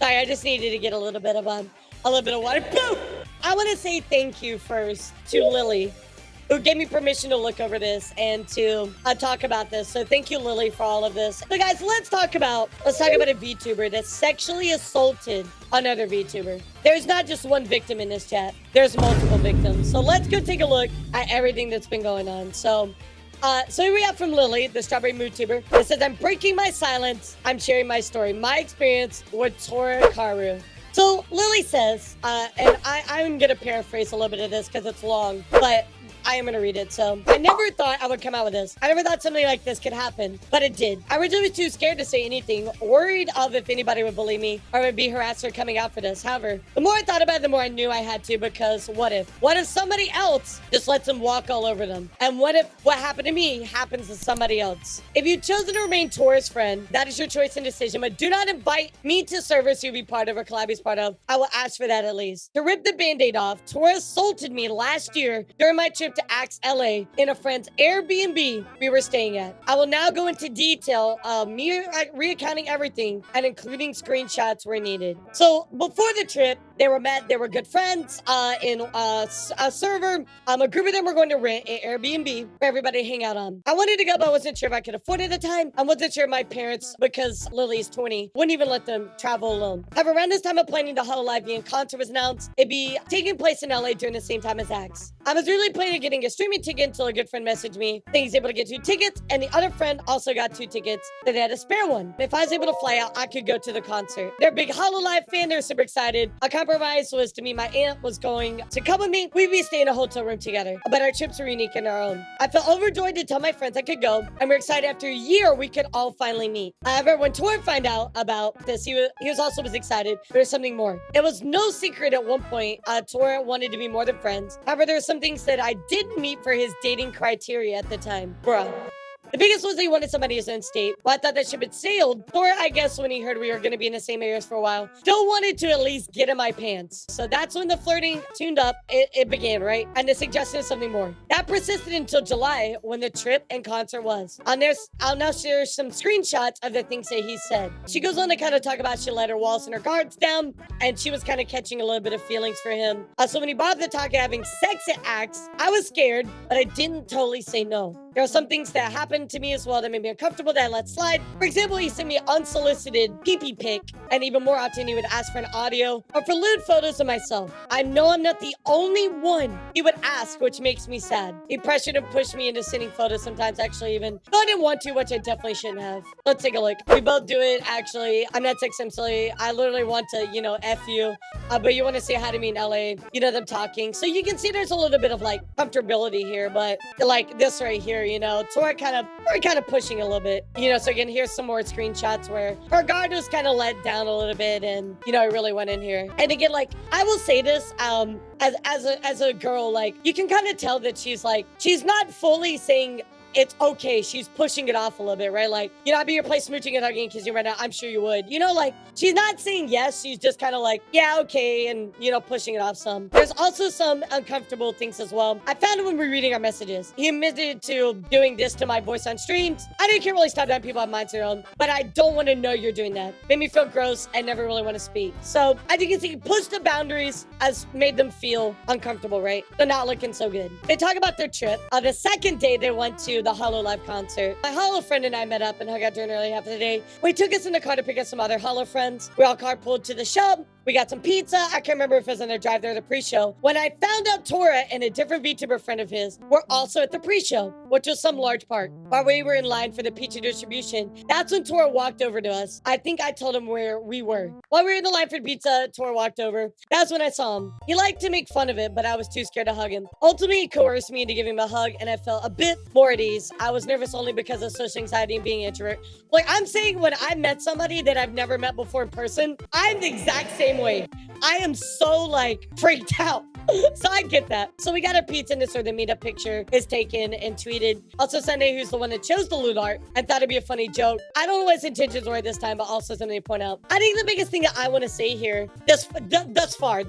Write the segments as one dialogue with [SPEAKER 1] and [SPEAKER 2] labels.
[SPEAKER 1] Sorry, I just needed to get a little bit of water. Boom! I want to say thank you first to Lily, who gave me permission to look over this and to talk about this. So thank you, Lily, for all of this. So guys, let's talk about a VTuber that sexually assaulted another VTuber. There's not just one victim in this chat. There's multiple victims. So let's go take a look at everything that's been going on. So here we have from Lily, the Strawberry Mood Tuber. It says, I'm breaking my silence. I'm sharing my story, my experience with Tora Karu. So Lily says, and I'm going to paraphrase a little bit of this because it's long, but I am going to read it. So I never thought I would come out with this. I never thought something like this could happen, but it did. I originally was too scared to say anything, worried of if anybody would believe me or would be harassed for coming out for this. However, the more I thought about it, the more I knew I had to, because what if somebody else just lets them walk all over them? And what if what happened to me happens to somebody else? If you've chosen to remain Tora's friend, that is your choice and decision, but do not invite me to servers you'll be part of or Collabby's part of. I will ask for that at least. To rip the band-aid off, Tora assaulted me last year during my trip to Axe LA in a friend's Airbnb we were staying at. I will now go into detail, me reaccounting everything and including screenshots where needed. So before the trip, they were good friends in a server. A group of them were going to rent an Airbnb for everybody to hang out on. I wanted to go, but I wasn't sure if I could afford it at the time. I wasn't sure my parents, because Lily's 20, wouldn't even let them travel alone. However, around this time of planning the Hololive and concert was announced, it'd be taking place in LA during the same time as Axe. I was really planning on getting a streaming ticket until a good friend messaged me. Think he's able to get 2 tickets, and the other friend also got 2 tickets. They had a spare one. If I was able to fly out, I could go to the concert. They're a big Hololive fan. They're super excited. A compromise was to me, my aunt was going to come with me. We'd be staying in a hotel room together, but our trips were unique in our own. I felt overjoyed to tell my friends I could go, and we're excited after a year we could all finally meet. However, when Tora found out about this, he was also excited. There's something more. It was no secret at one point, Tora wanted to be more than friends. However, there were some things that I didn't meet for his dating criteria at the time. Bruh. The biggest was he wanted somebody in his own state. Well, I thought that ship had sailed. Tora, I guess, when he heard we were going to be in the same areas for a while, still wanted to at least get in my pants. So that's when the flirting tuned up. It began, right? And the suggestion of something more. That persisted until July, when the trip and concert was. I'll now share some screenshots of the things that he said. She goes on to kind of talk about she let her walls and her guards down, and she was kind of catching a little bit of feelings for him. So when he brought up the talk of having sex at Axe, I was scared, but I didn't totally say no. There are some things that happened to me as well that made me uncomfortable that I let slide. For example, he sent me an unsolicited pee-pee pic, and even more often he would ask for an audio or for lewd photos of myself. I know I'm not the only one he would ask, which makes me sad. He pressured and pushed me into sending photos sometimes, actually, even though I didn't want to, which I definitely shouldn't have. Let's take a look. We both do it, actually. I'm not sexist, I'm silly. I literally want to, F you. But you want to say hi to me in LA, them talking. So you can see there's a little bit of like comfortability here, but like this right here, so we're kind of pushing a little bit, so again, here's some more screenshots where her guard was kind of let down a little bit, and I really went in here. And again, like, I will say this, as a girl, like, you can kind of tell that she's not fully saying it's okay. She's pushing it off a little bit, right? Like, I'd be your place smooching and hugging because you right now, I'm sure you would. Like, she's not saying yes. She's just kind of like, yeah, okay. And, pushing it off some. There's also some uncomfortable things as well. I found it when we were reading our messages. He admitted to doing this to my voice on streams. I can't really stop that. People have minds of their own, but I don't want to know you're doing that. Made me feel gross and never really want to speak. So as you can see, pushed the boundaries as made them feel uncomfortable, right? They're not looking so good. They talk about their trip. The second day they went to the Hololive concert. My Holo friend and I met up and hung out during the early half of the day. We took us in the car to pick up some other Holo friends. We all carpooled to the shop. We got some pizza. I can't remember if it was on their drive there or the pre-show. When I found out Tora and a different VTuber friend of his were also at the pre-show, which was some large part. While we were in line for the pizza distribution, that's when Tora walked over to us. I think I told him where we were. While we were in the line for pizza, Tora walked over. That's when I saw him. He liked to make fun of it, but I was too scared to hug him. Ultimately, he coerced me into giving him a hug, and I felt a bit more at ease. I was nervous only because of social anxiety and being an introvert. Like, I'm saying, when I met somebody that I've never met before in person, I'm the exact same way. I am so, like, freaked out. So I get that. So we got our pizza, and this where the meetup picture is taken and tweeted. Also, Sunday, who's the one that chose the lewd art, and thought it'd be a funny joke. I don't know what his intentions were this time, but also something to point out. I think the biggest thing that I want to say here, thus far,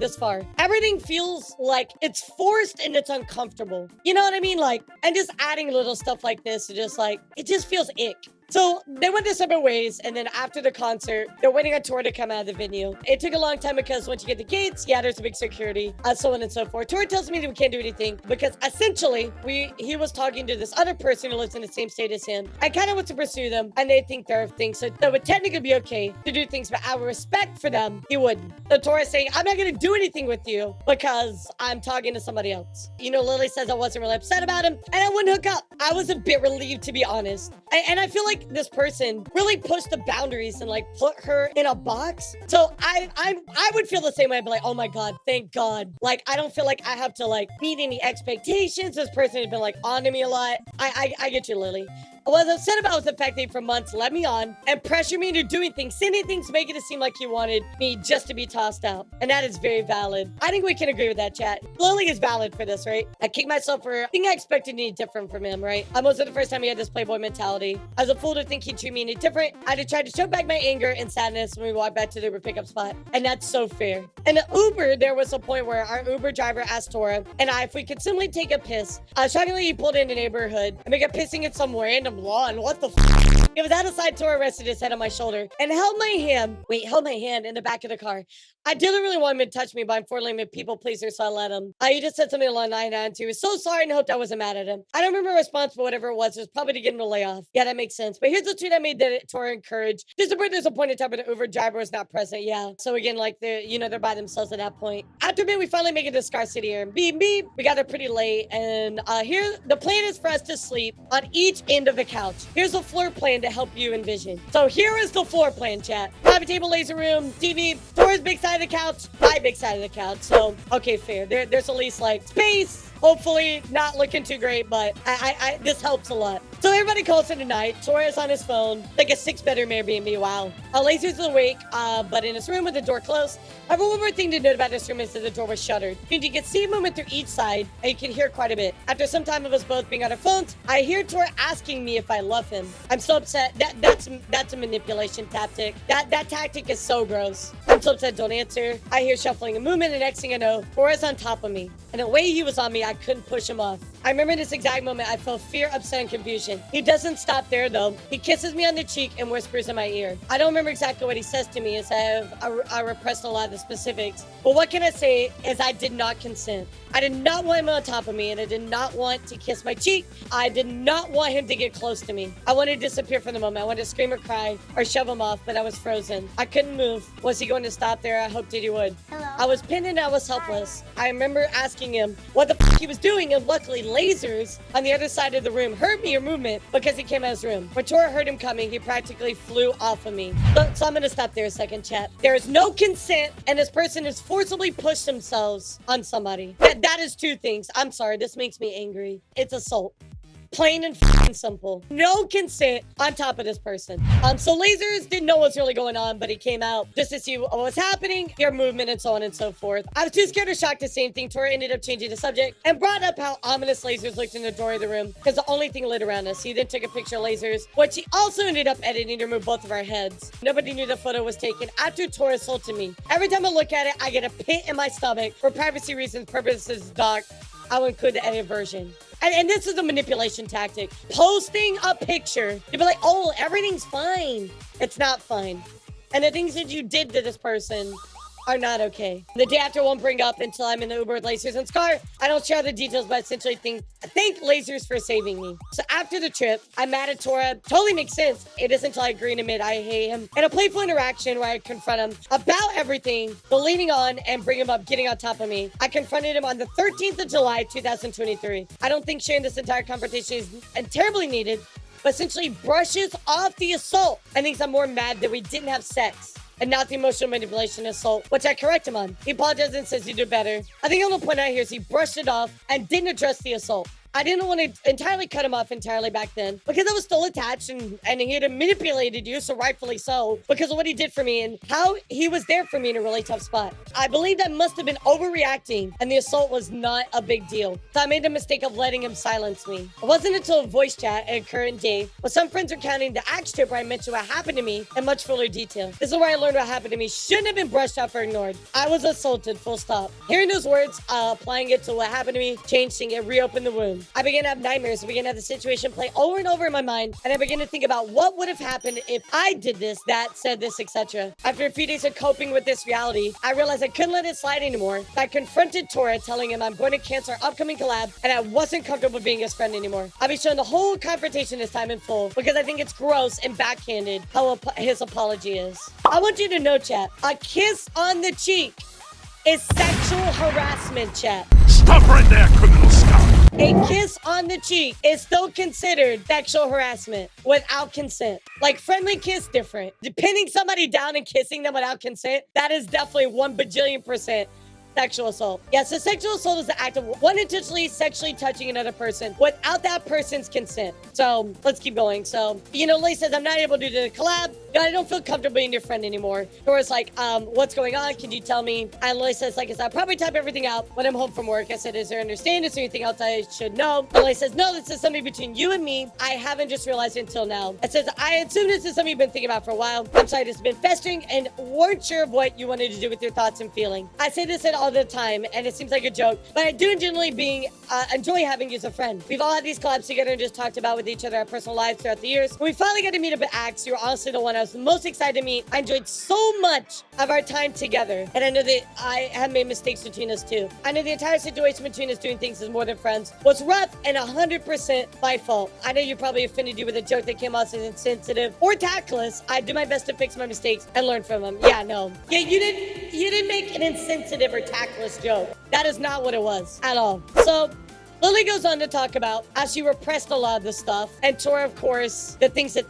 [SPEAKER 1] everything feels like it's forced and it's uncomfortable. You know what I mean? Like, and just adding little stuff like this, just like, it just feels ick. So they went their separate ways, and then after the concert, they're waiting on Tora to come out of the venue. It took a long time because once you get the gates, yeah, there's a big security, so on and so forth. Tora tells me that we can't do anything because essentially he was talking to this other person who lives in the same state as him. I kind of want to pursue them, and they think they're things, so that would technically be okay to do things, but out of respect for them, he wouldn't. So Tora's saying, I'm not going to do anything with you because I'm talking to somebody else. You know, Lily says I wasn't really upset about him, and I wouldn't hook up. I was a bit relieved, to be honest. And I feel like this person really pushed the boundaries and like put her in a box. So I would feel the same way. I'd be like, oh my God, thank God. Like, I don't feel like I have to like meet any expectations. This person has been like on to me a lot. I get you, Lily. What I was upset about was the fact that for months led me on and pressured me into doing things, sending things, making it seem like he wanted me just to be tossed out. And that is very valid. I think we can agree with that, chat. Lily is valid for this, right? I kicked myself for I think I expected anything different from him, right? Almost the first time he had this playboy mentality. I was a fool to think he'd treat me any different. I had to try to show back my anger and sadness when we walked back to the Uber pickup spot. And that's so fair. In the Uber, there was a point where our Uber driver asked Tora and I if we could simply take a piss. Shockingly, he pulled in the neighborhood and began pissing at some random lawn. What the It was out of sight. Tora rested his head on my shoulder and held my hand in the back of the car. I didn't really want him to touch me, but unfortunately I'm a people pleaser, so I let him. He just said something along the line and he was so sorry and hoped I wasn't mad at him. I don't remember a response, but whatever it was probably to get him to lay off. Yeah, that makes sense. But here's the tweet I made that Tora encouraged. There's a point in time where the Uber driver was not present. Yeah. So again, like they're by themselves at that point. After a bit, we finally make it to Scar City here. Beep, beep. We got there pretty late. And here, the plan is for us to sleep on each end of the couch. Here's a floor plan to help you envision. So here is the floor plan, chat. Private table, laser room, TV, Tora's big side of the couch, my big side of the couch. So, okay, fair. There's at least like space. Hopefully not looking too great, but this helps a lot. So everybody calls it a night. Tora's on his phone, like a 6-bedroom Airbnb. Wow. Laser's awake, but in his room with the door closed. However, one more thing to note about this room is that the door was shuttered. You can see movement through each side, and you can hear quite a bit. After some time of us both being on our phones, I hear Tora asking me if I love him. I'm so upset. That's a manipulation tactic. That tactic is so gross. I'm so upset. Don't answer. I hear shuffling and movement, and next thing I know, Tora's on top of me. And the way he was on me, I couldn't push him off. I remember in this exact moment, I felt fear, upset, and confusion. He doesn't stop there, though. He kisses me on the cheek and whispers in my ear. I don't remember exactly what he says to me, as I repressed a lot of the specifics. But what can I say is I did not consent. I did not want him on top of me, and I did not want to kiss my cheek. I did not want him to get close to me. I wanted to disappear for the moment. I wanted to scream or cry or shove him off, but I was frozen. I couldn't move. Was he going to stop there? I hoped that he would.
[SPEAKER 2] Hello.
[SPEAKER 1] I was pinned and I was helpless. I remember asking him what the f he was doing, and luckily lasers on the other side of the room heard me or movement because he came out of his room. When Tora heard him coming, he practically flew off of me. So I'm going to stop there a second, chat. There is no consent, and this person has forcibly pushed themselves on somebody. That is two things. I'm sorry. This makes me angry. It's assault. Plain and f***ing simple. No consent on top of this person. So Lasers didn't know what's really going on, but he came out just to see what was happening, your movement, and so on and so forth. I was too scared or shocked to say anything. Tora ended up changing the subject and brought up how ominous Lasers looked in the door of the room because the only thing lit around us. He then took a picture of Lasers, which he also ended up editing to remove both of our heads. Nobody knew the photo was taken after Tora assaulted me. Every time I look at it, I get a pit in my stomach. For privacy reasons, purposes, doc, I will include the edited version. And this is a manipulation tactic. Posting a picture to be like, oh, everything's fine. It's not fine. And the things that you did to this person are not okay. The day after won't bring up until I'm in the Uber with Lasers and Scar. I don't share the details, but essentially thank Lasers for saving me. So after the trip, I'm mad at Tora. Totally makes sense. It isn't until I agree and admit I hate him. In a playful interaction where I confront him about everything, the leading on and bring him up, getting on top of me. I confronted him on the 13th of July, 2023. I don't think sharing this entire confrontation is terribly needed, but essentially brushes off the assault and thinks I'm more mad that we didn't have sex and not the emotional manipulation assault, which I correct him on. He apologizes and says you do better. I think I'm gonna point out here is he brushed it off and didn't address the assault. I didn't want to entirely cut him off entirely back then because I was still attached and he had manipulated you, so rightfully so, because of what he did for me and how he was there for me in a really tough spot. I believe that must have been overreacting and the assault was not a big deal. So I made the mistake of letting him silence me. It wasn't until a voice chat at current day when some friends are counting the axe trip where I mentioned what happened to me in much fuller detail. This is where I learned what happened to me shouldn't have been brushed off or ignored. I was assaulted, full stop. Hearing those words, applying it to what happened to me, changed things, it reopened the wound. I began to have nightmares. I began to have the situation play over and over in my mind. And I began to think about what would have happened if I did this, that, said this, etc. After a few days of coping with this reality, I realized I couldn't let it slide anymore. I confronted Tora, telling him I'm going to cancel our upcoming collab, and I wasn't comfortable being his friend anymore. I'll be showing the whole confrontation this time in full, because I think it's gross and backhanded how his apology is. I want you to know, chat, a kiss on the cheek is sexual harassment, chat.
[SPEAKER 2] Stop right there, criminal scum!
[SPEAKER 1] A kiss on the cheek is still considered sexual harassment without consent. Like, friendly kiss, different. Pinning somebody down and kissing them without consent, that is definitely 1 bajillion% sexual assault. Yes, so sexual assault is the act of one intentionally sexually touching another person without that person's consent. So let's keep going. So, Lily says, I'm not able to do the collab. I don't feel comfortable being your friend anymore. Nora's like, what's going on? Can you tell me? And Lily says, like I said, I'll probably type everything out when I'm home from work. I said, is there understanding? Is there anything else I should know? And Lily says, no, this is something between you and me. I haven't just realized it until now. It says, I assume this is something you've been thinking about for a while. I'm sorry, this has been festering and weren't sure of what you wanted to do with your thoughts and feeling. I say this all the time, and it seems like a joke, but I do genuinely enjoy having you as a friend. We've all had these collabs together and just talked about with each other our personal lives throughout the years. When we finally got to meet up at Axe, you were honestly the one I was the most excited to meet. I enjoyed so much of our time together, and I know that I have made mistakes between us too. I know the entire situation between us doing things as more than friends was rough and 100% my fault. I know you probably offended you with a joke that came off as insensitive or tactless. I do my best to fix my mistakes and learn from them. Yeah, no. Yeah, you didn't make an insensitive or tactless joke. That is not what it was at all. So Lily goes on to talk about how she repressed a lot of the stuff, and Tora, of course, the things that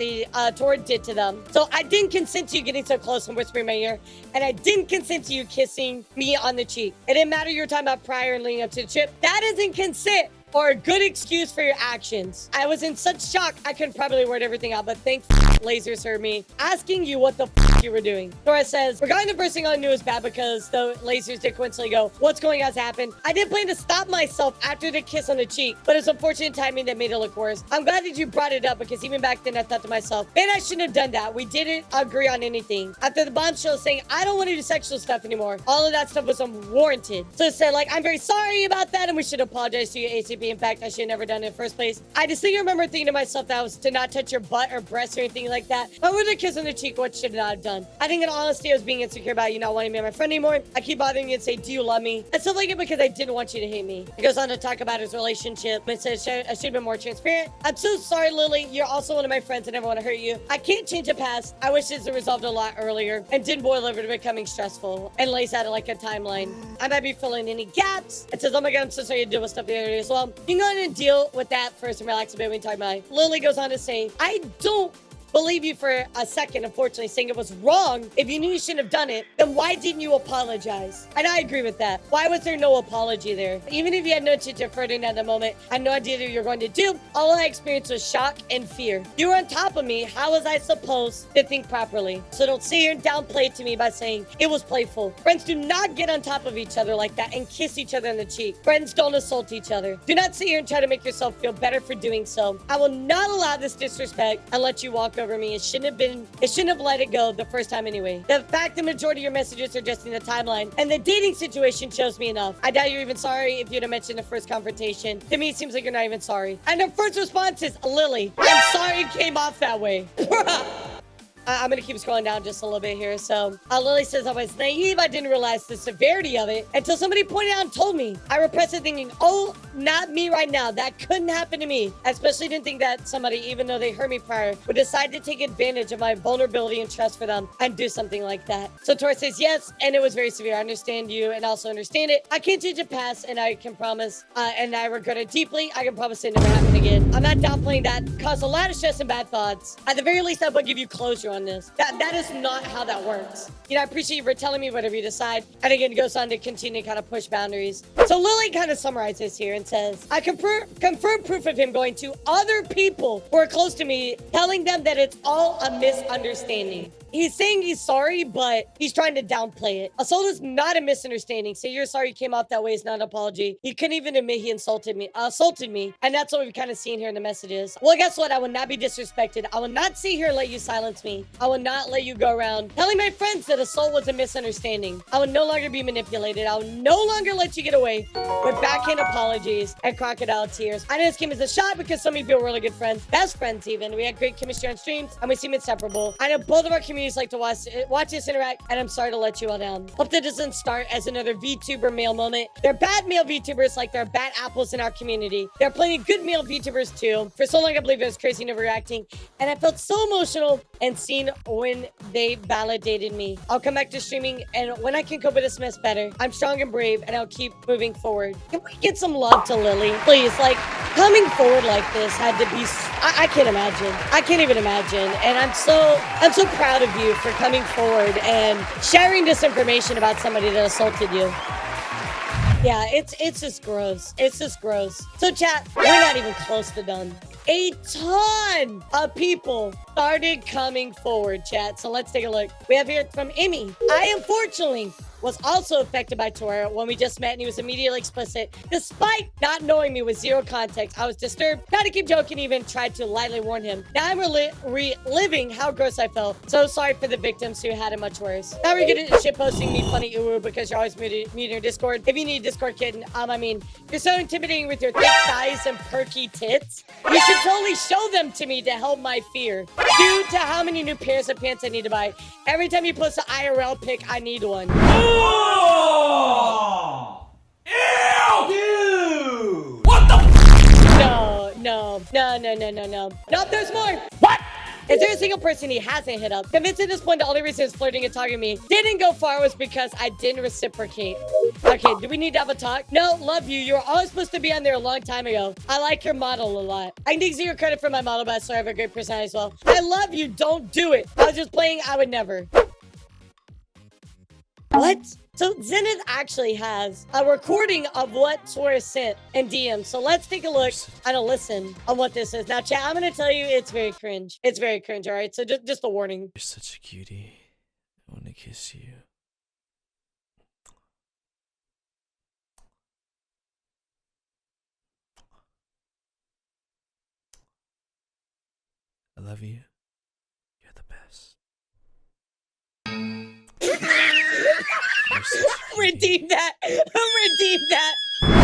[SPEAKER 1] Tora did to them. So I didn't consent to you getting so close and whispering in my ear, and I didn't consent to you kissing me on the cheek. It didn't matter you were talking about prior and leading up to the trip. That isn't consent or a good excuse for your actions. I was in such shock, I couldn't probably word everything out, but thank lasers heard me asking you what the you were doing. Tora says, regarding the first thing I knew was bad because the lasers did coincidentally go, what's going on has happened. I did plan to stop myself after the kiss on the cheek, but it's unfortunate timing that made it look worse. I'm glad that you brought it up because even back then I thought to myself, man, I shouldn't have done that. We didn't agree on anything. After the bombshell saying, I don't want to do sexual stuff anymore, all of that stuff was unwarranted. So it said, like, I'm very sorry about that and we should apologize to you ACP. In fact, I should have never done it in the first place. I distinctly remember thinking to myself that was to not touch your butt or breast or anything like that. But with a kiss on the cheek, what should I not have done? I think in all honesty, I was being insecure about you not wanting me as my friend anymore. I keep bothering you and say, do you love me? And stuff like it because I didn't want you to hate me. He goes on to talk about his relationship and says, I should have been more transparent. I'm so sorry, Lily. You're also one of my friends. I never want to hurt you. I can't change the past. I wish this had resolved a lot earlier and didn't boil over to becoming stressful. And lays out like a timeline. I might be filling any gaps. It says, oh my God, I'm so sorry to deal with stuff the other day as well. You can go ahead and deal with that first and relax a bit when you talk about it. Lily goes on to say, I don't believe you for a second, unfortunately, saying it was wrong. If you knew you shouldn't have done it, then why didn't you apologize? And I agree with that. Why was there no apology there? Even if you had no intention of hurting at the moment, I had no idea what you were going to do. All I experienced was shock and fear. You were on top of me. How was I supposed to think properly? So don't sit here and downplay it to me by saying it was playful. Friends do not get on top of each other like that and kiss each other on the cheek. Friends don't assault each other. Do not sit here and try to make yourself feel better for doing so. I will not allow this disrespect and let you walk over me. It shouldn't have let it go the first time anyway. The fact the majority of your messages are just in the timeline and the dating situation shows me enough. I doubt you're even sorry if you'd have mentioned the first confrontation. To me, it seems like you're not even sorry. And the first response is, Lily, I'm sorry it came off that way. I'm going to keep scrolling down just a little bit here. So Lily says, I was naive. I didn't realize the severity of it until somebody pointed out and told me. I repressed it thinking, oh, not me right now. That couldn't happen to me. I especially didn't think that somebody, even though they hurt me prior, would decide to take advantage of my vulnerability and trust for them and do something like that. So Tora says, yes, and it was very severe. I understand you and also understand it. I can't change the past and I can promise, and I regret it deeply. I can promise it never happen again. I'm not downplaying that. Caused a lot of stress and bad thoughts. At the very least, I will give you closure on this. That is not how that works. I appreciate you for telling me whatever you decide. And again, it goes on to continue to kind of push boundaries. So Lily kind of summarizes here and says, I confirm proof of him going to other people who are close to me, telling them that it's all a misunderstanding. he's saying he's sorry, but he's trying to downplay it. Assault is not a misunderstanding. Say you're sorry you came off that way is not an apology. He couldn't even admit he assaulted me, and that's what we've kind of seen here in the messages. Well, guess what? I will not be disrespected. I will not sit here and let you silence me. I will not let you go around telling my friends that assault was a misunderstanding. I will no longer be manipulated. I will no longer let you get away with backhand apologies and crocodile tears. I know this came as a shot because some of you were really good friends, best friends even. We had great chemistry on streams and we seem inseparable. I know both of our communities like to watch us interact, and I'm sorry to let you all down. Hope that doesn't start as another VTuber male moment. They're bad male VTubers like they're bad apples in our community. There are plenty of good male VTubers too. For so long I believe it was crazy never reacting, and I felt so emotional and seen when they validated me. I'll come back to streaming, and when I can cope with this mess better, I'm strong and brave, and I'll keep moving forward. Can we get some love to Lily? Please, like, coming forward like this had to be, I can't imagine. I can't even imagine. And I'm so proud of you for coming forward and sharing this information about somebody that assaulted you. Yeah, it's just gross. It's just gross. So chat, we're not even close to done. A ton of people started coming forward, chat. So let's take a look. We have here from Emmy. I unfortunately was also affected by Tora when we just met, and he was immediately explicit. Despite not knowing me with zero context, I was disturbed, tried to keep joking, even tried to lightly warn him. Now I'm reliving how gross I felt. So sorry for the victims who had it much worse. Now we're good at shitposting me funny uwu because you're always muted your Discord. If you need Discord kitten, I mean, you're so intimidating with your thick thighs and perky tits. You should totally show them to me to help my fear. Due to how many new pairs of pants I need to buy. Every time you post an IRL pic, I need one.
[SPEAKER 2] Oh! Ew! Dude! What the
[SPEAKER 1] No. No, there's more.
[SPEAKER 2] What?
[SPEAKER 1] Is there a single person he hasn't hit up? Convinced at this point the only reason he's flirting and talking to me didn't go far was because I didn't reciprocate. Okay, do we need to have a talk? No, love you. You were always supposed to be on there a long time ago. I like your model a lot. I can take zero credit for my model, but I still have a great personality as well. I love you. Don't do it. I was just playing. I would never. What? So Zenith actually has a recording of what Tora sent in DM. So let's take a look and a listen on what this is. Now, chat, I'm going to tell you it's very cringe. It's very cringe, all right? So just a warning.
[SPEAKER 3] You're such a cutie. I want to kiss you. I love you. You're the best.
[SPEAKER 1] Redeem that. Redeem that.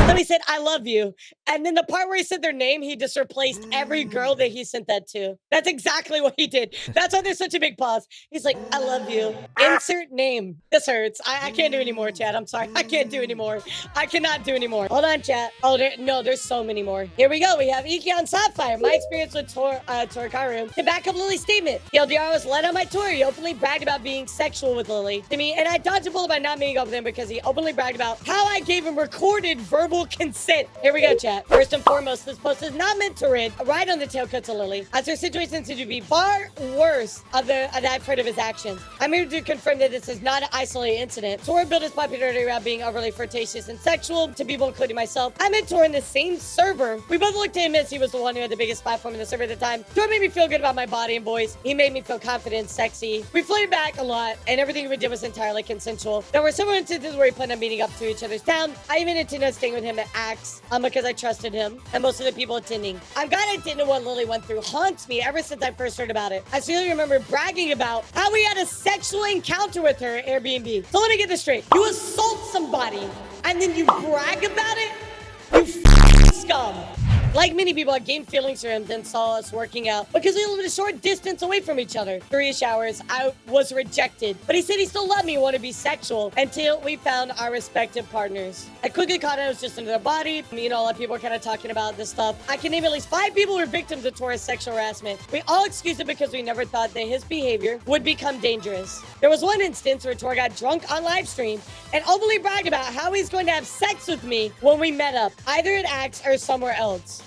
[SPEAKER 1] So he said, I love you. And then the part where he said their name, he just replaced every girl that he sent that to. That's exactly what he did. That's why there's such a big pause. He's like, I love you. Insert name. This hurts. I can't do anymore, chat. I'm sorry. I can't do anymore. I cannot do anymore. Hold on, chat. Oh, no, there's so many more. Here we go. We have Iki on Sapphire. My experience with Tora Karu. To back up Lily's statement, TLDR was led on my tour. He openly bragged about being sexual with Lily to me, and I dodged a bullet by not meeting up with him because he openly bragged about how I gave him recorded verbal consent. Here we go, chat. First and foremost, this post is not meant to ride on the tailcoats of Lily, as her situation seems to be far worse that I've heard of his actions. I'm here to confirm that this is not an isolated incident. Tora built his popularity around being overly flirtatious and sexual to people, including myself. I met Tora in the same server. We both looked at him as he was the one who had the biggest platform in the server at the time. Tora made me feel good about my body and voice. He made me feel confident, sexy. We flirted back a lot, and everything we did was entirely consensual. There were several instances where we planned on meeting up to each other's town. I even intended on staying with him at Axe, because I trusted him and most of the people attending. I'm glad I didn't know what Lily went through. Haunts me ever since I first heard about it. I still remember bragging about how we had a sexual encounter with her at Airbnb. So let me get this straight. You assault somebody and then you brag about it? You scum. Like many people, I gained feelings for him, then saw us working out because we lived a short distance away from each other. 3 hours, I was rejected. But he said he still loved me and wanted to be sexual until we found our respective partners. I quickly caught it was just another body. You know, a lot of people are kind of talking about this stuff. I can name at least 5 people who were victims of Tora's sexual harassment. We all excused it because we never thought that his behavior would become dangerous. There was one instance where Tora got drunk on live stream and openly bragged about how he's going to have sex with me when we met up, either at Axe or somewhere else.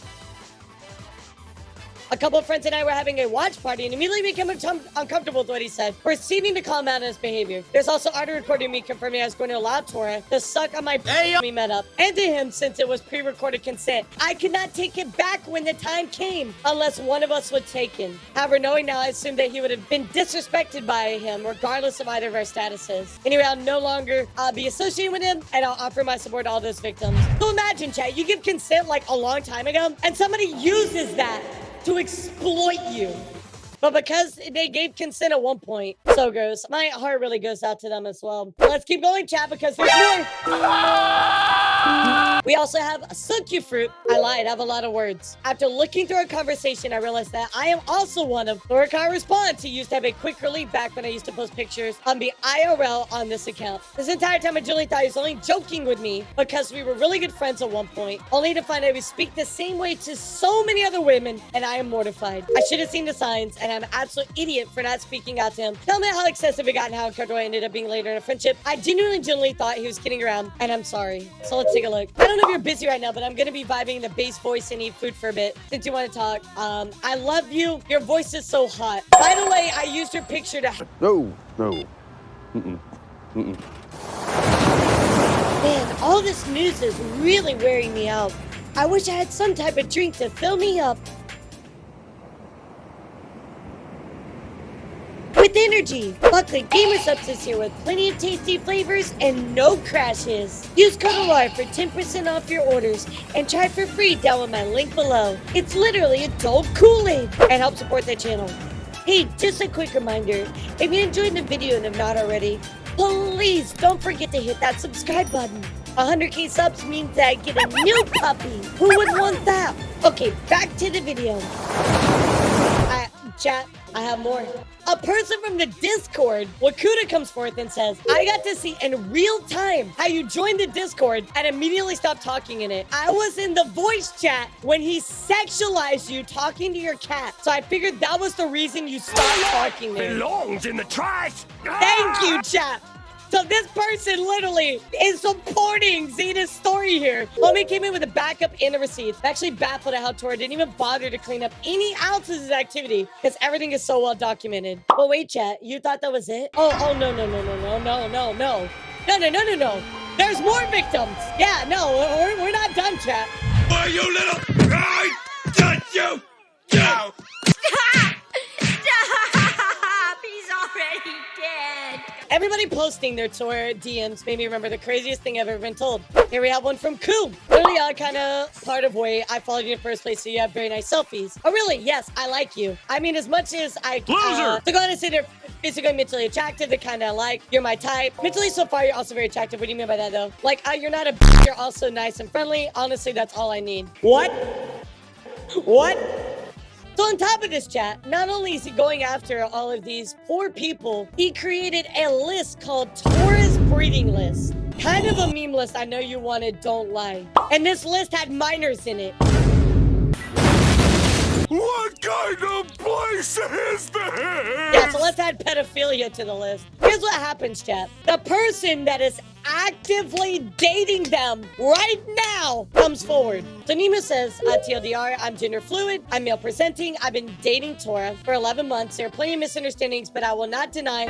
[SPEAKER 1] A couple of friends and I were having a watch party and immediately became uncomfortable with what he said, proceeding to call him out on his behavior. There's also audio recording me confirming I was going to allow Tora to suck on my when we met up, and to him since it was pre-recorded consent. I could not take it back when the time came unless one of us was taken. However, knowing now, I assumed that he would have been disrespected by him regardless of either of our statuses. Anyway, I'll no longer be associated with him, and I'll offer my support to all those victims. So imagine, chat, you give consent like a long time ago, and somebody uses that to exploit you. But because they gave consent at one point, so gross. My heart really goes out to them as well. Let's keep going, chat, because there's more. We also have a Sunkyu fruit. I lied, I have a lot of words. After looking through our conversation, I realized that I am also one of Tora Karu's bonds who used to have a quick relief back when I used to post pictures on the IRL on this account. This entire time I genuinely thought he was only joking with me because we were really good friends at one point, only to find out we speak the same way to so many other women, and I am mortified. I should have seen the signs, and I'm an absolute idiot for not speaking out to him. Tell me how excessive it got and how uncomfortable I ended up being later in a friendship. I genuinely thought he was kidding around, and I'm sorry. So let's take a look. I don't know if you're busy right now, but I'm gonna be vibing the bass voice and eat food for a bit since you want to talk. I love you. Your voice is so hot. By the way, I used your picture to...
[SPEAKER 4] No.
[SPEAKER 1] Man, all this news is really wearing me out. I wish I had some type of drink to fill me up with energy. Luckily, Gamer Subs is here with plenty of tasty flavors and no crashes. Use code ELARA for 10% off your orders and try for free down with my link below. It's literally adult Kool-Aid and help support the channel. Hey, just a quick reminder, if you enjoyed the video and have not already, please don't forget to hit that subscribe button. 100k subs means that I get a new puppy. Who would want that? Okay, back to the video. Chat, I have more. A person from the Discord, Wakuda, comes forth and says, I got to see in real time how you joined the Discord and immediately stopped talking in it. I was in the voice chat when he sexualized you talking to your cat. So I figured that was the reason you stopped talking there.
[SPEAKER 4] Belongs in the trash.
[SPEAKER 1] Thank you, chat. So this person literally is supporting Zeta's story here. Homie came in with a backup and a receipt. I'm actually baffled at how Tora didn't even bother to clean up any ounces of his activity because everything is so well documented. But wait, chat, you thought that was it? Oh, no. No. There's more victims. Yeah, no, we're not done, chat.
[SPEAKER 4] Why, you little... I touch you! No!
[SPEAKER 5] Stop! Stop! He's already dead.
[SPEAKER 1] Everybody posting their Tora DMs made me remember the craziest thing I've ever been told. Here we have one from Koo. Really odd kind of part of way I followed you in the first place, so you have very nice selfies. Oh, really? Yes, I like you. I mean, as much as I... to go on and say they're physically, mentally attractive, the kind I like. You're my type. Mentally, so far, you're also very attractive. What do you mean by that, though? Like, you're not a bitch. You're also nice and friendly. Honestly, that's all I need. What? So on top of this, chat, not only is he going after all of these poor people, he created a list called Tora's Breeding List. Kind of a meme list I know you wanted, don't lie. And this list had minors in it.
[SPEAKER 4] What kind of place is this?
[SPEAKER 1] Yeah, so let's add pedophilia to the list. Here's what happens, chat. The person that is actively dating them right now comes forward. So Nima says, TLDR, I'm gender fluid, I'm male presenting, I've been dating Tora for 11 months. There are plenty of misunderstandings, but I will not deny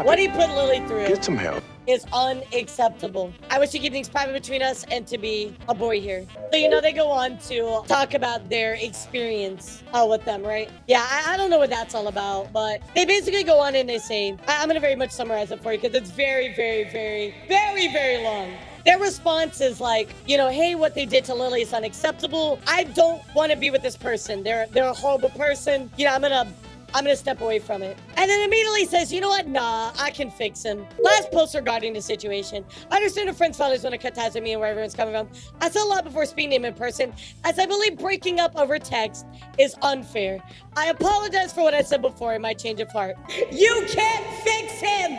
[SPEAKER 1] what he put Lily through.
[SPEAKER 4] Get some help.
[SPEAKER 1] Is unacceptable. I wish to keep things private between us and to be a boy here. So, they go on to talk about their experience with them, right? Yeah, I don't know what that's all about, but they basically go on and they say, I'm going to very much summarize it for you because it's very, very, very, very, very long. Their response is like, hey, what they did to Lily is unacceptable. I don't want to be with this person. They're a horrible person. I'm gonna step away from it. And then immediately says, you know what? Nah, I can fix him. Last post regarding the situation. I understand a friend's families want to cut ties with me and where everyone's coming from. I said a lot before speaking to him in person, as I believe breaking up over text is unfair. I apologize for what I said before in my change of heart. You can't fix him!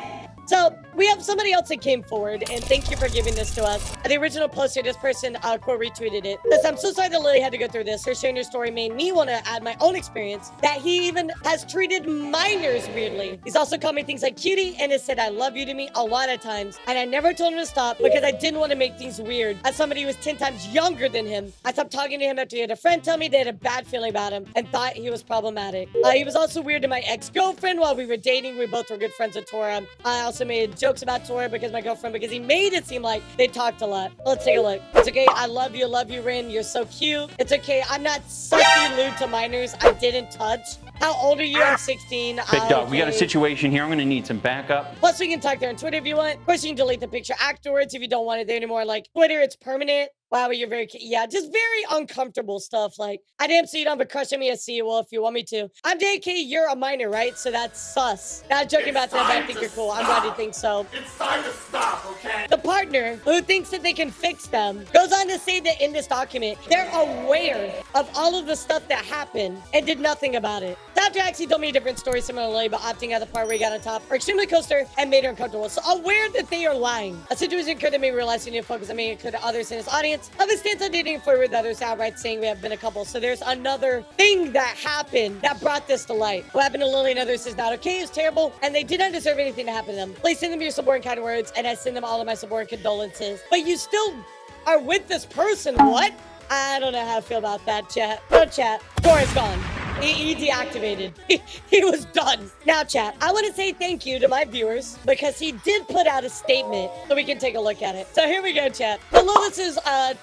[SPEAKER 1] So we have somebody else that came forward, and thank you for giving this to us. The original poster, this person quote retweeted it. Says, I'm so sorry that Lily had to go through this. Her sharing her story made me want to add my own experience that he even has treated minors weirdly. He's also called me things like cutie and has said I love you to me a lot of times. And I never told him to stop because I didn't want to make things weird. As somebody who was 10 times younger than him, I stopped talking to him after he had a friend tell me they had a bad feeling about him and thought he was problematic. He was also weird to my ex-girlfriend while we were dating. We both were good friends with Tora. I also made jokes about Tora because my girlfriend, because he made it seem like they talked a lot. Let's take a look. It's okay. I love you, Rin. You're so cute. It's okay. I'm not sucky lewd to minors. I didn't touch. How old are you? I'm 16.
[SPEAKER 6] Big dog, we got a situation here. I'm gonna need some backup.
[SPEAKER 1] Plus, we can talk there on Twitter if you want. Of course, you can delete the picture afterwards if you don't want it there anymore. Like Twitter, it's permanent. Wow, you're very, yeah, just very uncomfortable stuff. Like, I didn't see you don't have a crush on me. I see you. Well, if you want me to. I'm JK, you're a minor, right? So that's sus. Not joking about that, but I think you're cool. I'm glad you think so.
[SPEAKER 2] It's time to stop, okay?
[SPEAKER 1] The partner who thinks that they can fix them goes on to say that in this document, they're aware of all of the stuff that happened and did nothing about it. Dr. actually told me a different story similarly, but opting out of the part where he got on top are extremely coaster and made her uncomfortable. So aware that they are lying. A situation occurred that made me realize you need to focus on me and could others in his audience of his stance on dating forward with others outright saying we have been a couple. So there's another thing that happened that brought this to light. What happened to Lily and others is not okay, it's terrible, and they did not deserve anything to happen to them. Please send them your subordinate kind words, and I send them all of my subordinate condolences. But you still are with this person, what? I don't know how to feel about that, chat. No, chat. Tora's gone. He deactivated. He was done. Now, chat, I want to say thank you to my viewers because he did put out a statement so we can take a look at it. So here we go, chat. Hello, this is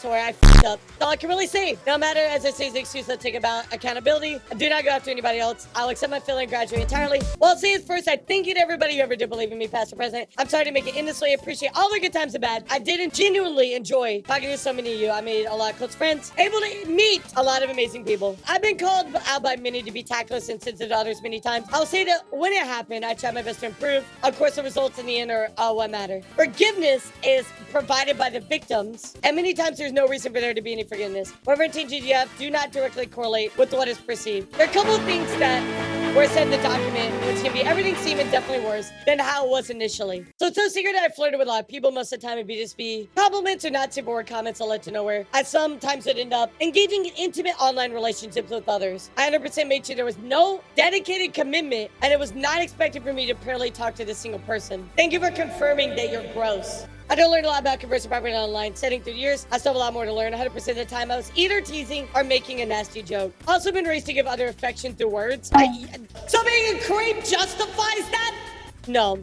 [SPEAKER 1] Tora. I f***ed up. That's all I can really say. No matter, as I say, is the excuse, let's take about accountability. I do not go after anybody else. I'll accept my feeling and graduate entirely. Well, I'll say it first. I thank you to everybody who ever did believe in me, past or present. I'm sorry to make it end this way. I appreciate all the good times and bad. I did genuinely enjoy talking to so many of you. I made a lot of close friends, able to meet a lot of amazing people. I've been called out by many to be tactless and sensitive to others many times. I'll say that when it happened, I tried my best to improve. Of course, the results in the end are what matter. Forgiveness is provided by the victims, and many times there's no reason for there to be any forgiveness. Whatever intentions you have do not directly correlate with what is perceived. There are a couple of things that were said in the document, which can be everything seemed definitely worse than how it was initially. So it's no secret that I flirted with a lot of people most of the time. It'd just be compliments or not super word comments I'll let you know where. I sometimes would end up engaging in intimate online relationships with others. I 100% made sure there was no dedicated commitment, and it was not expected for me to purely talk to this single person. Thank you for confirming that you're gross. I don't learn a lot about conversing properly online. Setting through the years, I still have a lot more to learn. 100% of the time, I was either teasing or making a nasty joke. Also been raised to give other affection through words. So being a creep justifies that? No.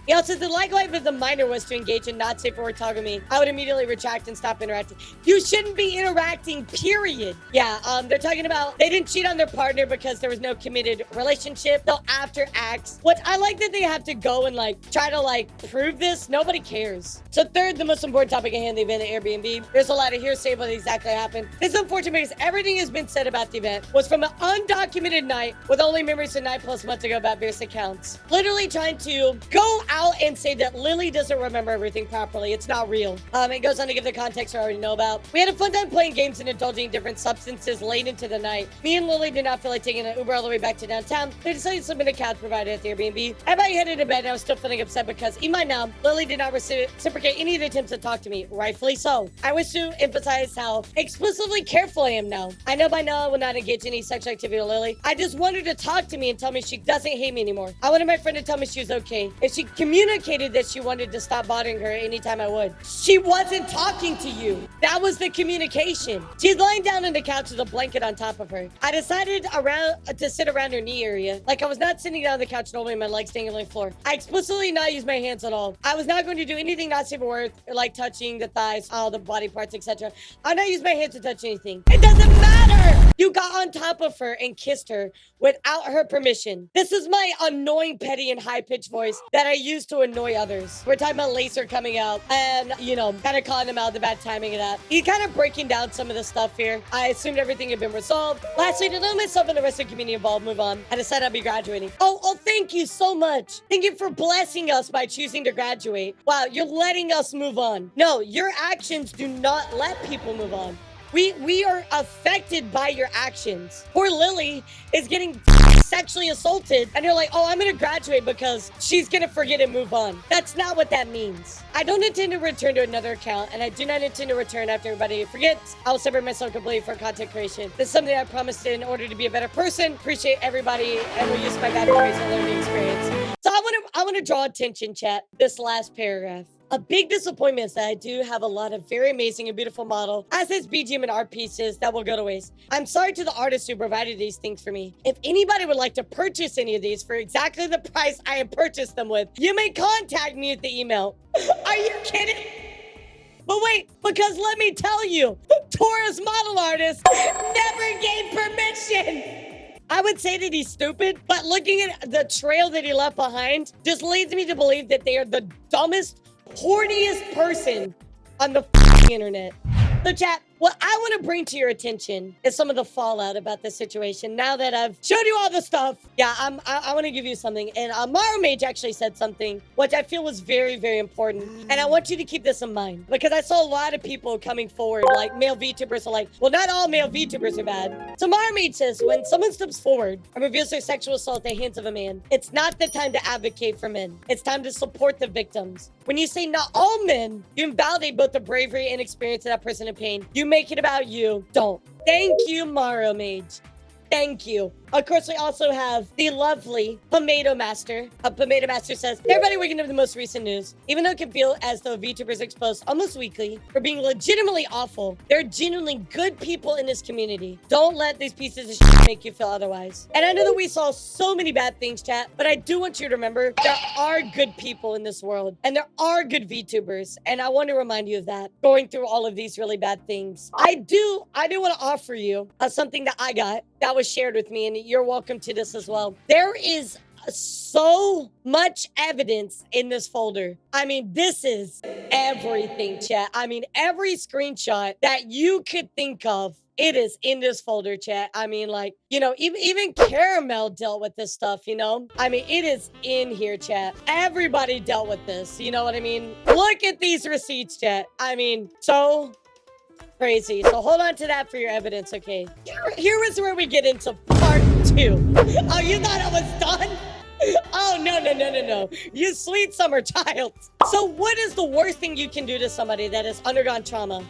[SPEAKER 1] He also said the likelihood of the minor was to engage in not safe for autogamy. I would immediately retract and stop interacting. You shouldn't be interacting, period. Yeah, they're talking about they didn't cheat on their partner because there was no committed relationship. So after acts, what I like that they have to go and try to prove this. Nobody cares. So third, the most important topic at hand, the event at Airbnb. There's a lot of hearsay of what exactly happened. It's unfortunate because everything has been said about the event was from an undocumented night with only memories of 9+ months ago about various accounts. Literally trying to go out and say that Lily doesn't remember everything properly. It's not real. It goes on to give the context I already know about. We had a fun time playing games and indulging in different substances late into the night. Me and Lily did not feel like taking an Uber all the way back to downtown. They decided to sleep in a couch provided at the Airbnb. Everybody headed to bed and I was still feeling upset because in my now, Lily did not reciprocate any of the attempts to talk to me. Rightfully so. I wish to emphasize how explicitly careful I am now. I know by now I will not engage in any sexual activity with Lily. I just want her to talk to me and tell me she doesn't hate me anymore. I wanted my friend to tell me she was okay. If she communicated that she wanted to stop bothering her anytime I would. She wasn't talking to you. That was the communication. She's lying down on the couch with a blanket on top of her. I decided to sit around her knee area. I was not sitting down on the couch normally, my legs staying on the floor. I explicitly not use my hands at all. I was not going to do anything not safe for work, like touching the thighs, all the body parts, etc. I'll not use my hands to touch anything. It doesn't matter. You got on top of her and kissed her without her permission. This is my annoying, petty, and high-pitched voice that I use to annoy others. We're talking about Lacer coming out and, kind of calling him out the bad timing of that. He's kind of breaking down some of the stuff here. I assumed everything had been resolved. Lastly, to know myself and the rest of the community involved, move on. I decided I'll be graduating. Oh, thank you so much. Thank you for blessing us by choosing to graduate. Wow, you're letting us move on. No, your actions do not let people move on. We are affected by your actions. Poor Lily is getting sexually assaulted, and you're like, oh, I'm gonna graduate because she's gonna forget and move on. That's not what that means. I don't intend to return to another account, and I do not intend to return after everybody forgets. I will separate myself completely for content creation. This is something I promised in order to be a better person. Appreciate everybody, and will use my bad memories and learning experience. So I want to draw attention, chat, this last paragraph. A big disappointment is that I do have a lot of very amazing and beautiful model, as is BGM and art pieces that will go to waste. I'm sorry to the artists who provided these things for me. If anybody would like to purchase any of these for exactly the price I have purchased them with, you may contact me at the email. Are you kidding? But wait, because let me tell you, Tora's model artist never gave permission. I would say that he's stupid, but looking at the trail that he left behind just leads me to believe that they are the dumbest, horniest person on the internet. So chat, what I want to bring to your attention is some of the fallout about this situation. Now that I've showed you all the stuff, yeah, I want to give you something. And Maro Mage actually said something, which I feel was very, very important. And I want you to keep this in mind, because I saw a lot of people coming forward, like male VTubers are like, well, not all male VTubers are bad. So Maro Mage says, when someone steps forward and reveals their sexual assault at the hands of a man, it's not the time to advocate for men. It's time to support the victims. When you say not all men, you invalidate both the bravery and experience of that person in pain. You make it about you. Don't. Thank you, Maro Mage. Thank you. Of course, we also have the lovely Pomato Master. Pomato Master says, hey everybody, we're going to the most recent news. Even though it can feel as though VTubers are exposed almost weekly for being legitimately awful, there are genuinely good people in this community. Don't let these pieces of shit make you feel otherwise. And I know that we saw so many bad things, chat, but I do want you to remember there are good people in this world, and there are good VTubers. And I want to remind you of that, going through all of these really bad things. I do want to offer you something that I got that was shared with me, and you're welcome to this as well. There is so much evidence in this folder. I mean, this is everything, chat. I mean, every screenshot that you could think of, it is in this folder, chat. I mean, like, you know, even Caramel dealt with this stuff, you know? I mean, it is in here, chat. Everybody dealt with this, you know what I mean? Look at these receipts, chat. I mean, so crazy. So hold on to that for your evidence, okay? Here is where we get into part 2. Oh, you thought I was done? Oh, no. You sweet summer child. So what is the worst thing you can do to somebody that has undergone trauma?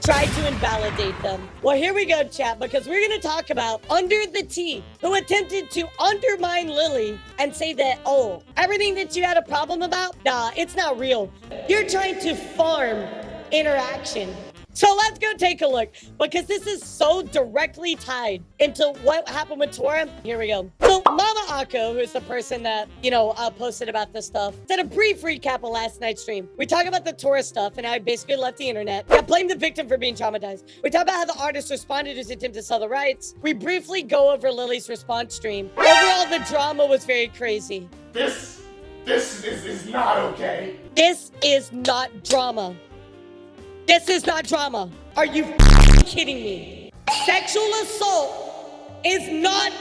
[SPEAKER 1] Try to invalidate them. Well, here we go, chat, because we're going to talk about Under the Tea, who attempted to undermine Lily and say that, oh, everything that you had a problem about, nah, it's not real. You're trying to farm interaction. So let's go take a look, because this is so directly tied into what happened with Tora. Here we go. So Mama Akko, who's the person that, you know, posted about this stuff, said a brief recap of last night's stream. We talk about the Tora stuff, and I basically left the internet. I blamed the victim for being traumatized. We talk about how the artist responded to his attempt to sell the rights. We briefly go over Lily's response stream. Overall, the drama was very crazy.
[SPEAKER 2] This is not okay.
[SPEAKER 1] This is not drama. This is not drama. Are you kidding me? Sexual assault is not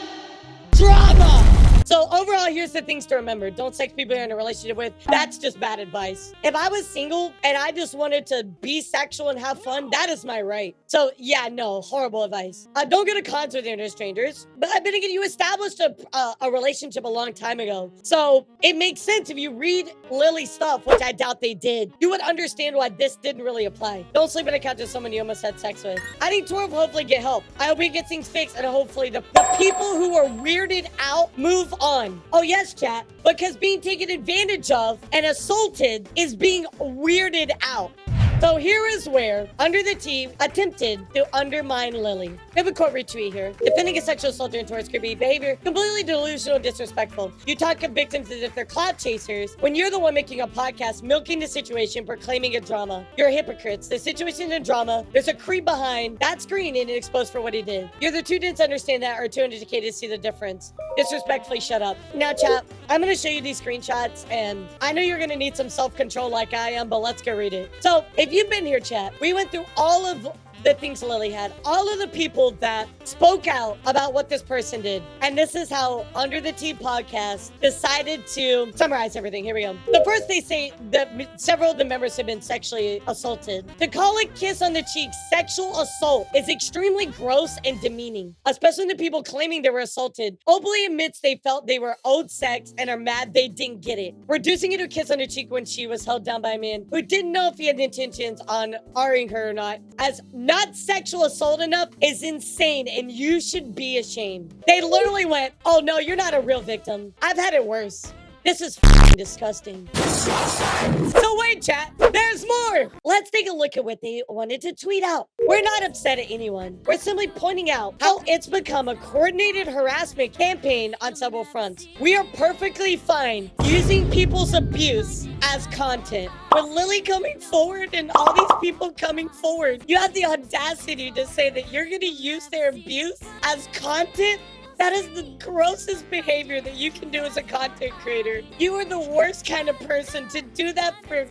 [SPEAKER 1] drama. So overall, here's the things to remember. Don't sex people you're in a relationship with. That's just bad advice. If I was single and I just wanted to be sexual and have fun, that is my right. So yeah, no, horrible advice. Don't go to cons with internet strangers. But then again, you established a relationship a long time ago. So it makes sense if you read Lily's stuff, which I doubt they did, you would understand why this didn't really apply. Don't sleep in a couch with someone you almost had sex with. I think Tora will hopefully get help. I hope he gets things fixed, and hopefully the people who are weirded out move on. Oh yes, chat, because being taken advantage of and assaulted is being weirded out. So here is where Under the Tea attempted to undermine Lily. We have a quote retweet here. Defending a sexual assaulter and towards creepy behavior, completely delusional and disrespectful. You talk of victims as if they're clout chasers when you're the one making a podcast, milking the situation, proclaiming a drama. You're hypocrites. The situation is a drama. There's a creep behind that screen and exposed for what he did. You're the two didn't understand that or too uneducated to see the difference. Disrespectfully, shut up. Now, chat, I'm going to show you these screenshots, and I know you're going to need some self-control like I am, but let's go read it. So if you've been here, chat, we went through all of the things Lily had. All of the people that spoke out about what this person did. And this is how Under the Tea podcast decided to summarize everything. Here we go. The first, they say that several of the members have been sexually assaulted. To call a kiss on the cheek sexual assault is extremely gross and demeaning, especially the people claiming they were assaulted openly admits they felt they were owed sex and are mad they didn't get it. Reducing it to a kiss on the cheek when she was held down by a man who didn't know if he had intentions on R-ing her or not as not sexual assault enough is insane, and you should be ashamed. They literally went, oh no, you're not a real victim. I've had it worse. This is disgusting. So wait, chat, there's more. Let's take a look at what they wanted to tweet out. We're not upset at anyone. We're simply pointing out how it's become a coordinated harassment campaign on several fronts. We are perfectly fine using people's abuse as content. With Lily coming forward and all these people coming forward, you have the audacity to say that you're going to use their abuse as content? That is the grossest behavior that you can do as a content creator. You are the worst kind of person to do that for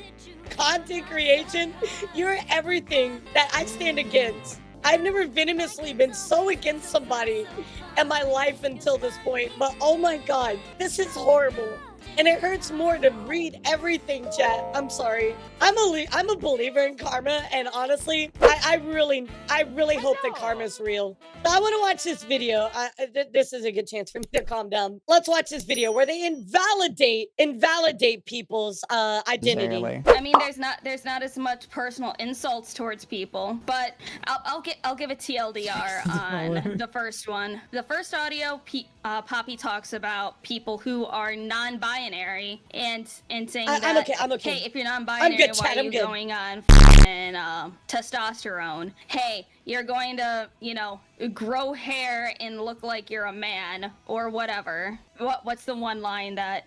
[SPEAKER 1] content creation. You're everything that I stand against. I've never venomously been so against somebody in my life until this point, but oh my God, this is horrible. And it hurts more to read everything, chat. I'm sorry. I'm a believer in karma, and honestly, I really hope that karma's real. So I want to watch this video. This is a good chance for me to calm down. Let's watch this video where they invalidate people's identity.
[SPEAKER 7] I mean, there's not as much personal insults towards people, but I'll give a TLDR on the first one. The first audio, Poppy talks about people who are non-binary and saying that
[SPEAKER 1] I'm okay.
[SPEAKER 7] Hey, if you're non-binary,
[SPEAKER 1] good,
[SPEAKER 7] why
[SPEAKER 1] Chad,
[SPEAKER 7] are
[SPEAKER 1] I'm
[SPEAKER 7] you
[SPEAKER 1] good.
[SPEAKER 7] going on testosterone? Hey, you're going to, grow hair and look like you're a man or whatever. What's the one line that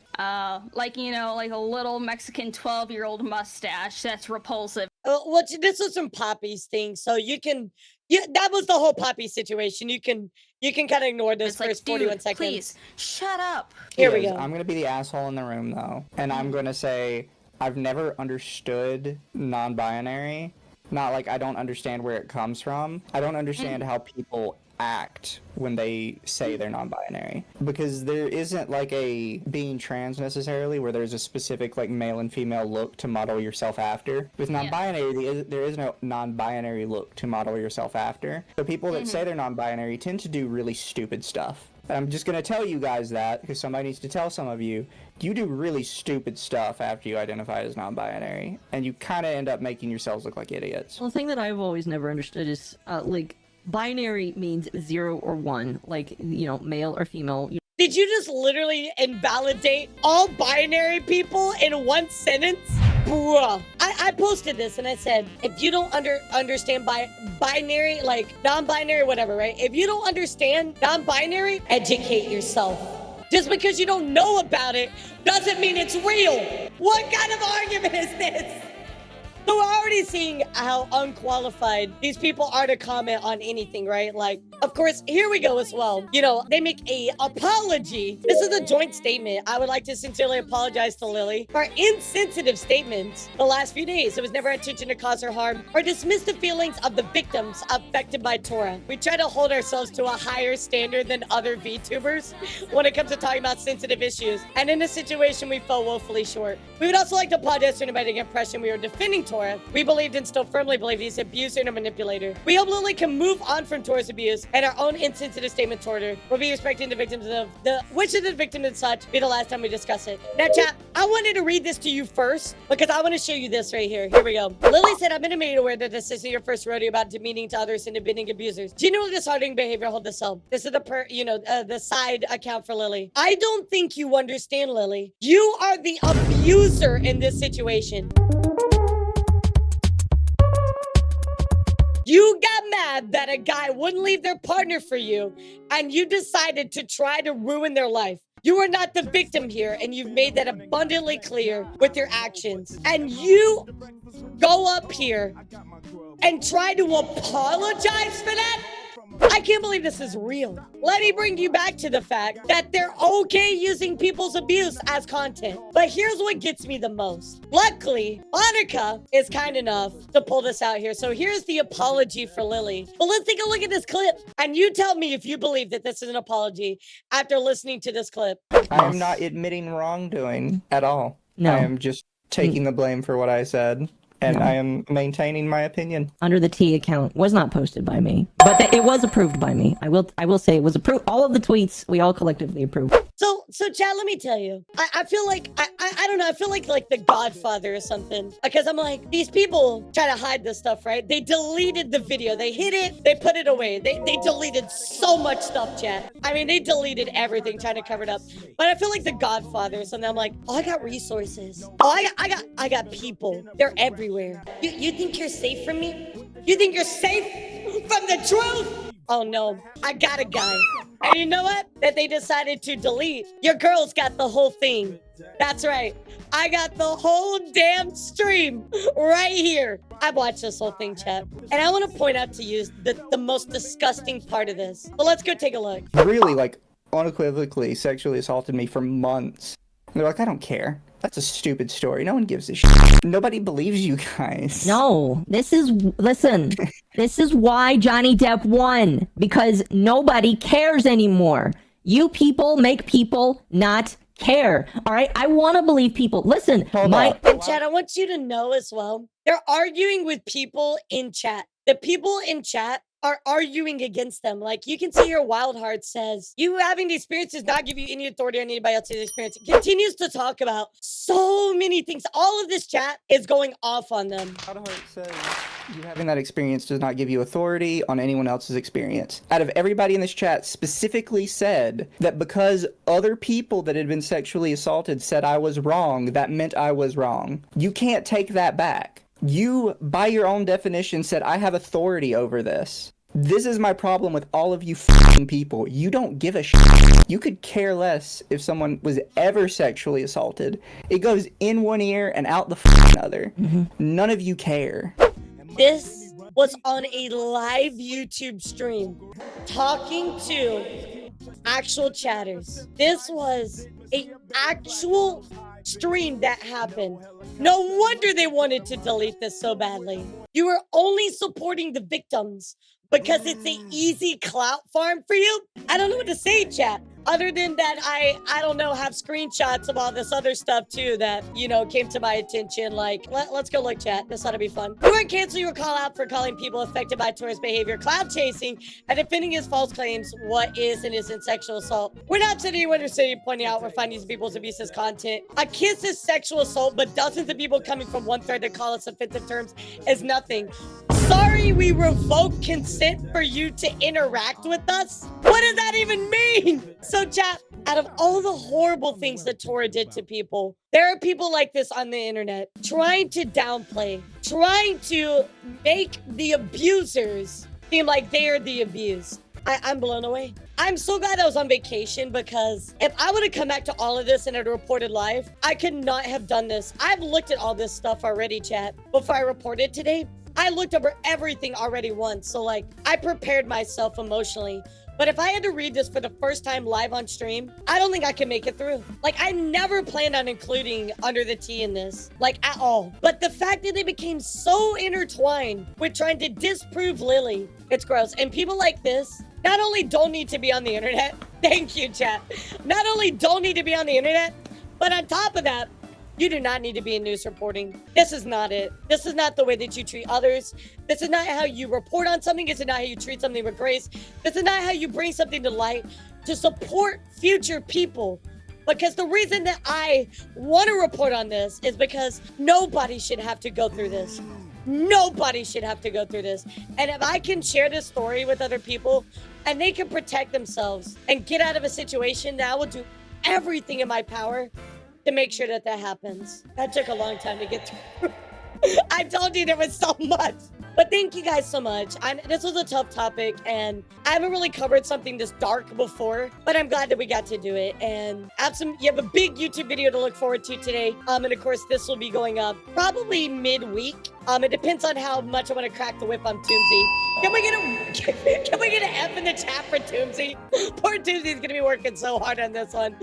[SPEAKER 7] like a little Mexican 12-year-old mustache that's repulsive?
[SPEAKER 1] This was from Poppy's thing, so that was the whole Poppy situation. You can kind of ignore this first 41 seconds.
[SPEAKER 7] Please shut up.
[SPEAKER 1] Here we go.
[SPEAKER 8] I'm gonna be the asshole in the room though, and I'm gonna say I've never understood non-binary. Not like I don't understand where it comes from. I don't understand how people act when they say they're non-binary, because there isn't like a being trans necessarily where there's a specific like male and female look to model yourself after. With non-binary, there is no non-binary look to model yourself after. So people that say they're non-binary tend to do really stupid stuff. I'm just gonna tell you guys that because somebody needs to tell some of you. You do really stupid stuff after you identify as non-binary, and you kind of end up making yourselves look like idiots.
[SPEAKER 9] Well, the thing that I've always never understood is binary means 0 or 1, like, male or female.
[SPEAKER 1] Did you just literally invalidate all binary people in one sentence? Bruh. I posted this and I said, if you don't understand binary, like non-binary, whatever, right? If you don't understand non-binary, educate yourself. Just because you don't know about it doesn't mean it's real. What kind of argument is this? So we're already seeing how unqualified these people are to comment on anything, right? Like, of course, here we go as well. They make a apology. This is a joint statement. I would like to sincerely apologize to Lily for insensitive statements the last few days. It was never our intention to cause her harm or dismiss the feelings of the victims affected by Tora. We try to hold ourselves to a higher standard than other Vtubers when it comes to talking about sensitive issues. And in this situation, we fell woefully short. We would also like to apologize to anybody getting the impression we were defending Tora. We believed and still firmly believe he's an abuser and a manipulator. We hope Lily can move on from Tora's abuse and our own insensitive statement toward her. We'll be respecting the victims of which of the victims and such be the last time we discuss it. Now, chat, I wanted to read this to you first because I want to show you this right here. Here we go. Lily said, I've been made aware that this isn't your first rodeo about demeaning to others and demeaning abusers. Genuinely disheartening behavior, hold this up. This is the side account for Lily. I don't think you understand, Lily. You are the abuser in this situation. You got mad that a guy wouldn't leave their partner for you, and you decided to try to ruin their life. You are not the victim here, and you've made that abundantly clear with your actions. And you go up here and try to apologize for that? I can't believe this is real. Let me bring you back to the fact that they're okay using people's abuse as content. But here's what gets me the most. Luckily, Monica is kind enough to pull this out here. So here's the apology for Lily. But let's take a look at this clip. And you tell me if you believe that this is an apology after listening to this clip.
[SPEAKER 8] I am not admitting wrongdoing at all.
[SPEAKER 9] No.
[SPEAKER 8] I am just taking the blame for what I said. And I am maintaining my opinion.
[SPEAKER 9] Under the T account was not posted by me, but it was approved by me. I will say it was approved. All of the tweets we all collectively approved.
[SPEAKER 1] So Chad, let me tell you, I feel like, I don't know, I feel like the Godfather or something. Because I'm like, these people try to hide this stuff, right? They deleted the video. They hid it. They put it away. They deleted so much stuff, Chad. I mean, they deleted everything trying to cover it up. But I feel like the Godfather or something. I'm like, oh, I got resources. Oh, I got people. They're everywhere. You think you're safe from me? You think you're safe from the truth? Oh no, I got a guy. And you know what? That they decided to delete. Your girl's got the whole thing. That's right. I got the whole damn stream right here. I've watched this whole thing, chat. And I want to point out to you the most disgusting part of this. But let's go take a look.
[SPEAKER 8] Really, like, unequivocally sexually assaulted me for months. And they're like, I don't care. That's a stupid story. No one gives a shit. Nobody believes you guys.
[SPEAKER 9] No, listen, this is why Johnny Depp won. Because nobody cares anymore. You people make people not care. All right, I want to believe people. Listen,
[SPEAKER 1] And chat, I want you to know as well, they're arguing with people in chat. The people in chat are arguing against them. Like, you can see your Wild Heart says, you having the experience does not give you any authority on anybody else's experience. It continues to talk about so many things. All of this chat is going off on them.
[SPEAKER 8] Wild Heart says, you having that experience does not give you authority on anyone else's experience. Out of everybody in this chat specifically said that because other people that had been sexually assaulted said I was wrong, that meant I was wrong. You can't take that back. You, by your own definition, said, I have authority over this. This is my problem with all of you f***ing people. You don't give a shit. You could care less if someone was ever sexually assaulted. It goes in one ear and out the f***ing other. None of you care.
[SPEAKER 1] This was on a live YouTube stream talking to actual chatters. This was an actual stream that happened. No wonder they wanted to delete this so badly. You were only supporting the victims because it's an easy clout farm for you. I don't know what to say, chat. Other than that, I don't know, have screenshots of all this other stuff too that, you know, came to my attention. Like, let's go look, chat. This ought to be fun. You want to cancel your call out for calling people affected by Tora's behavior cloud chasing and defending his false claims. What is and isn't sexual assault? We're not sitting here pointing out we're finding these people's abuse as content. A kiss is sexual assault, but dozens of people coming from one thread that call us offensive terms is nothing. Sorry, we revoke consent for you to interact with us? What does that even mean? So chat, out of all the horrible things that Tora did to people, there are people like this on the internet trying to downplay, trying to make the abusers seem like they're the abused. I'm blown away. I'm so glad I was on vacation because if I would have come back to all of this and had reported live, I could not have done this. I've looked at all this stuff already, chat, before I reported today. I looked over everything already once. So like, I prepared myself emotionally. But if I had to read this for the first time live on stream, I don't think I can make it through. Like, I never planned on including Under the Tea in this, like, at all. But the fact that they became so intertwined with trying to disprove Lily, it's gross. And people like this not only don't need to be on the internet, thank you, chat, not only don't need to be on the internet, but on top of that, you do not need to be in news reporting. This is not it. This is not the way that you treat others. This is not how you report on something. This is not how you treat something with grace. This is not how you bring something to light to support future people. Because the reason that I want to report on this is because nobody should have to go through this. Nobody should have to go through this. And if I can share this story with other people and they can protect themselves and get out of a situation, that I will do everything in my power to make sure that that happens. That took a long time to get through. I told you there was so much. But thank you guys so much. This was a tough topic, and I haven't really covered something this dark before, but I'm glad that we got to do it. And you have a big YouTube video to look forward to today. And of course, this will be going up probably midweek. It depends on how much I want to crack the whip on Toomsy. Can we get an F in the chat for Toomsy? Poor Toomsy's gonna be working so hard on this one.